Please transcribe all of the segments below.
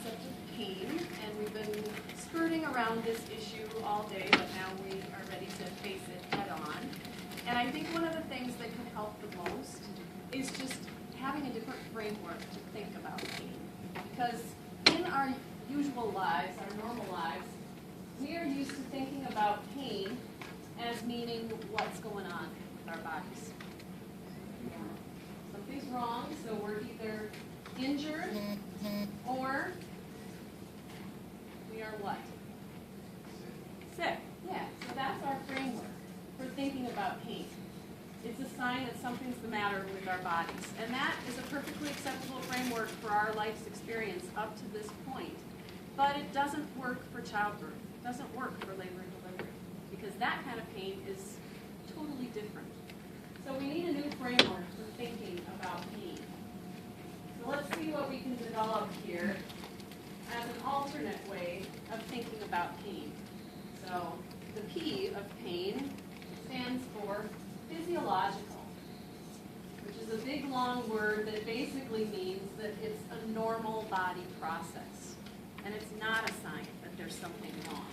concept of pain, and we've been skirting around this issue all day, but now we are ready to face it head on. And I think one of the things that can help the most is just having a different framework to think about pain. Because in our usual lives, our normal lives, we are used to thinking about pain as meaning what's going on with our bodies. Something's wrong, so we're either injured or we are what? Sick. Yeah, so that's our framework for thinking about pain. It's a sign that something's the matter with our bodies. And that is a perfectly acceptable framework for our life's experience up to this point. But it doesn't work for childbirth. It doesn't work for labor and delivery. Because that kind of pain is totally different. So we need a new framework for thinking about pain. So let's see what we can develop here as an alternate way of thinking about pain. So the P of pain stands for physiological, which is a big long word that basically means that it's a normal body process. And it's not a sign that there's something wrong.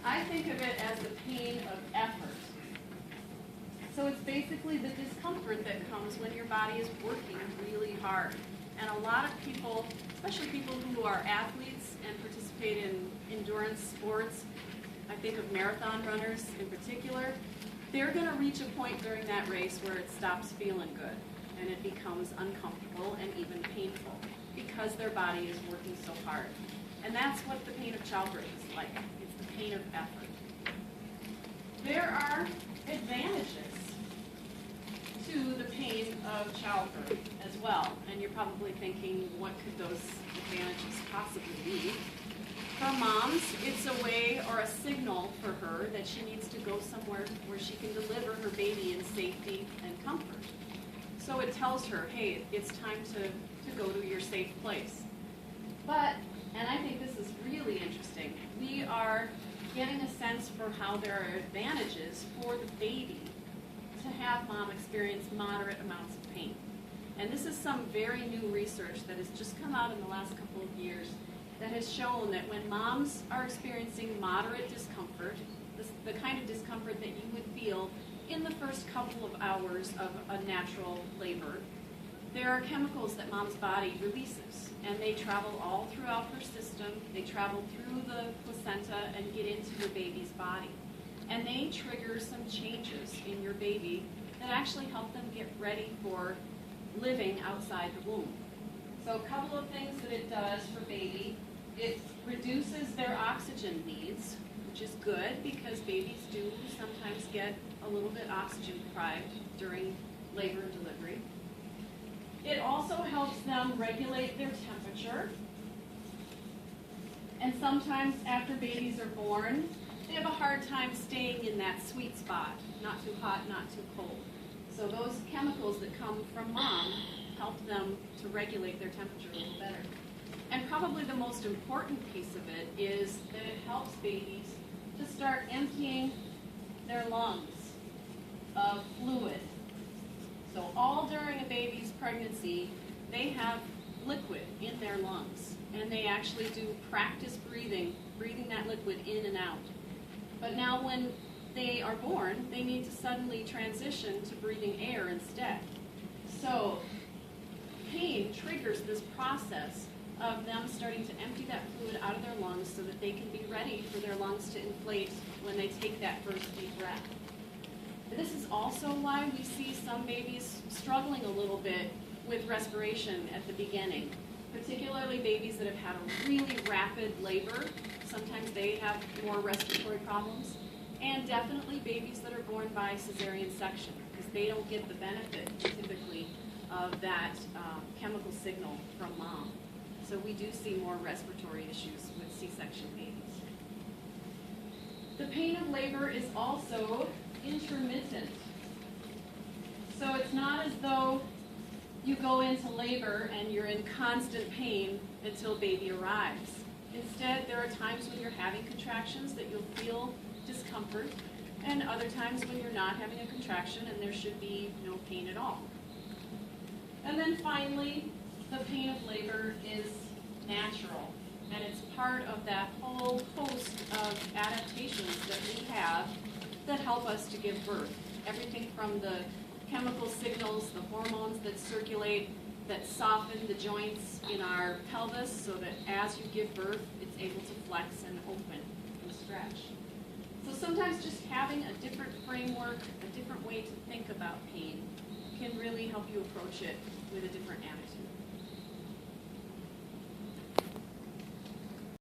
I think of it as the pain of effort. So it's basically the discomfort that comes when your body is working really hard. And a lot of people, especially people who are athletes and participate in endurance sports, I think of marathon runners in particular, they're going to reach a point during that race where it stops feeling good and it becomes uncomfortable and even painful because their body is working so hard. And that's what the pain of childbirth is like. It's the pain of effort. There are advantages to the pain of childbirth as well. And you're probably thinking, what could those advantages possibly be? For moms, it's a way or a signal for her that she needs to go somewhere where she can deliver her baby in safety and comfort. So it tells her, hey, it's time to go to your safe place. But, and I think this is really interesting, we are getting a sense for how there are advantages for the baby to have mom experience moderate amounts of pain. And this is some very new research that has just come out in the last couple of years that has shown that when moms are experiencing moderate discomfort, the kind of discomfort that you would feel in the first couple of hours of a natural labor, there are chemicals that mom's body releases, and they travel all throughout her system. They travel through the placenta and get into your baby's body. And they trigger some changes in your baby that actually help them get ready for living outside the womb. So a couple of things that it does for baby, it reduces their oxygen needs, which is good because babies do sometimes get a little bit oxygen deprived during labor and delivery. It also helps them regulate their temperature. And sometimes after babies are born, they have a hard time staying in that sweet spot, not too hot, not too cold. So those chemicals that come from mom help them to regulate their temperature a little better. And probably the most important piece of it is that it helps babies to start emptying their lungs of fluid. So all during a baby's pregnancy, they have liquid in their lungs. And they actually do practice breathing that liquid in and out. But now when they are born, they need to suddenly transition to breathing air instead. So pain triggers this process of them starting to empty that fluid out of their lungs so that they can be ready for their lungs to inflate when they take that first deep breath. This is also why we see some babies struggling a little bit with respiration at the beginning, particularly babies that have had a really rapid labor. Sometimes they have more respiratory problems, and definitely babies that are born by cesarean section, because they don't get the benefit typically of that chemical signal from mom. So we do see more respiratory issues with C-section babies. The pain of labor is also intermittent. So it's not as though you go into labor and you're in constant pain until baby arrives. Instead, there are times when you're having contractions that you'll feel discomfort, and other times when you're not having a contraction and there should be no pain at all. And then finally, the pain of labor is natural. part of that whole host of adaptations that we have that help us to give birth. Everything from the chemical signals, the hormones that circulate, that soften the joints in our pelvis so that as you give birth, it's able to flex and open and stretch. So sometimes just having a different framework, a different way to think about pain can really help you approach it with a different attitude.